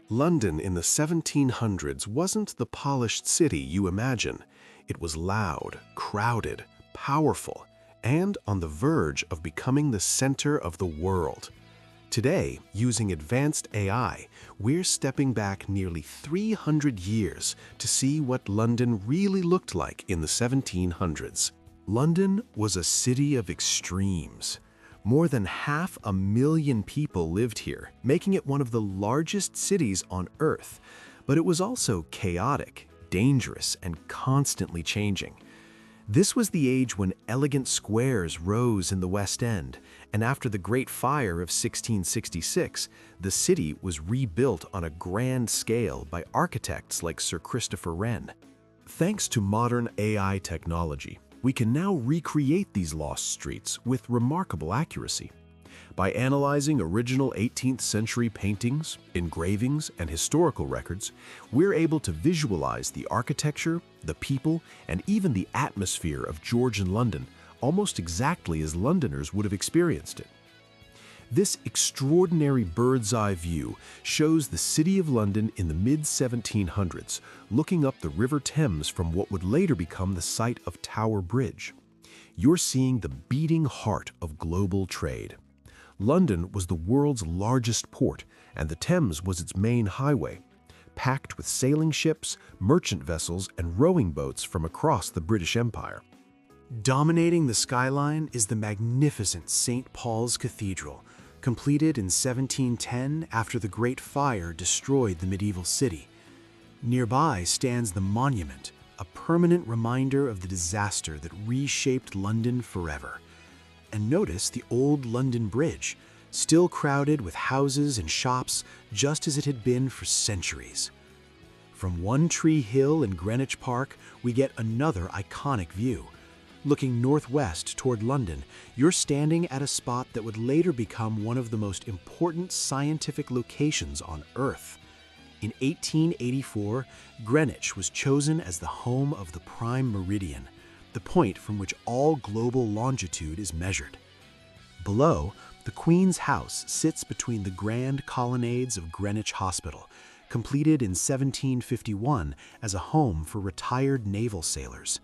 London in the 1700s wasn't the polished city you imagine. It was loud, crowded, powerful, and on the verge of becoming the center of the world. Today, using advanced AI, we're stepping back nearly 300 years to see what London really looked like in the 1700s. London was a city of extremes. More than 500,000 people lived here, making it one of the largest cities on Earth. But it was also chaotic, dangerous, and constantly changing. This was the age when elegant squares rose in the West End, and after the Great Fire of 1666, the city was rebuilt on a grand scale by architects like Sir Christopher Wren. Thanks to modern AI technology, we can now recreate these lost streets with remarkable accuracy. By analyzing original 18th century paintings, engravings, and historical records, we're able to visualize the architecture, the people, and even the atmosphere of Georgian London almost exactly as Londoners would have experienced it. This extraordinary bird's-eye view shows the City of London in the mid-1700s, looking up the River Thames from what would later become the site of Tower Bridge. You're seeing the beating heart of global trade. London was the world's largest port, and the Thames was its main highway, packed with sailing ships, merchant vessels, and rowing boats from across the British Empire. Dominating the skyline is the magnificent St. Paul's Cathedral, completed in 1710 after the Great Fire destroyed the medieval city. Nearby stands the monument, a permanent reminder of the disaster that reshaped London forever. And notice the old London Bridge, still crowded with houses and shops just as it had been for centuries. From One Tree Hill in Greenwich Park, we get another iconic view. Looking northwest toward London, you're standing at a spot that would later become one of the most important scientific locations on Earth. In 1884, Greenwich was chosen as the home of the prime meridian, the point from which all global longitude is measured. Below, the Queen's House sits between the grand colonnades of Greenwich Hospital, completed in 1751 as a home for retired naval sailors.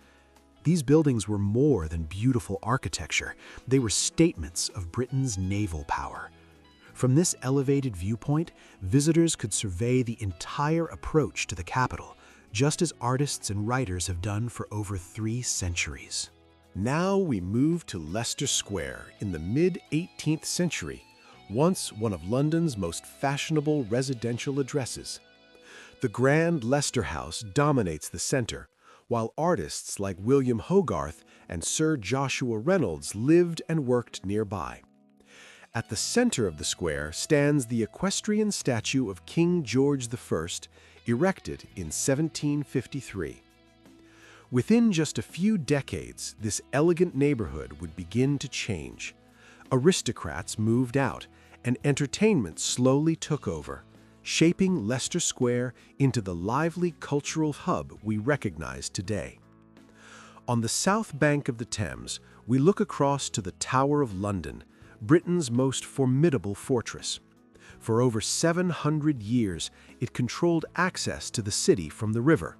These buildings were more than beautiful architecture. They were statements of Britain's naval power. From this elevated viewpoint, visitors could survey the entire approach to the capital, just as artists and writers have done for over 3 centuries. Now we move to Leicester Square in the mid-18th century, once one of London's most fashionable residential addresses. The grand Leicester House dominates the center, while artists like William Hogarth and Sir Joshua Reynolds lived and worked nearby. At the center of the square stands the equestrian statue of King George I, erected in 1753. Within just a few decades, this elegant neighborhood would begin to change. Aristocrats moved out, and entertainment slowly took over, shaping Leicester Square into the lively cultural hub we recognize today. On the south bank of the Thames, we look across to the Tower of London, Britain's most formidable fortress. For over 700 years, it controlled access to the city from the river.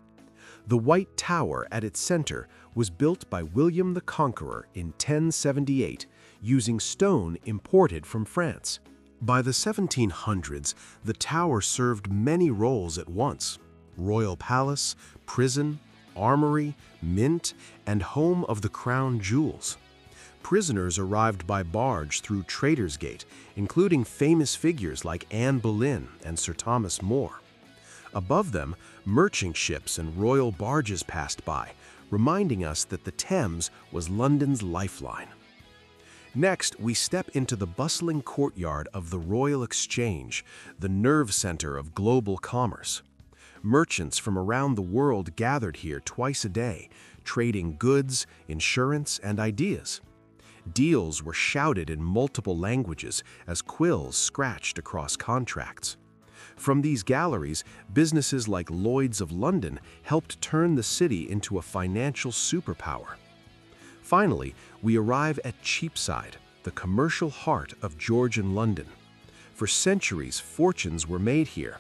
The White Tower at its center was built by William the Conqueror in 1078, using stone imported from France. By the 1700s, the tower served many roles at once: royal palace, prison, armory, mint, and home of the crown jewels. Prisoners arrived by barge through Traitor's Gate, including famous figures like Anne Boleyn and Sir Thomas More. Above them, merchant ships and royal barges passed by, reminding us that the Thames was London's lifeline. Next, we step into the bustling courtyard of the Royal Exchange, the nerve center of global commerce. Merchants from around the world gathered here twice a day, trading goods, insurance, and ideas. Deals were shouted in multiple languages as quills scratched across contracts. From these galleries, businesses like Lloyd's of London helped turn the city into a financial superpower. Finally, we arrive at Cheapside, the commercial heart of Georgian London. For centuries, fortunes were made here.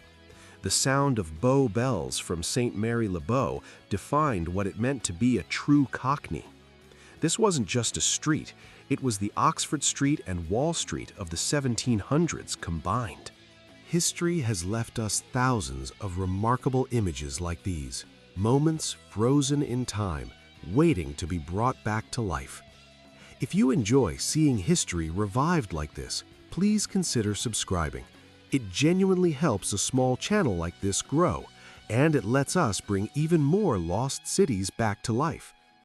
The sound of Bow bells from St. Mary le Bow defined what it meant to be a true Cockney. This wasn't just a street, it was the Oxford Street and Wall Street of the 1700s combined. History has left us thousands of remarkable images like these, moments frozen in time, waiting to be brought back to life. If you enjoy seeing history revived like this, please consider subscribing. It genuinely helps a small channel like this grow, and it lets us bring even more lost cities back to life.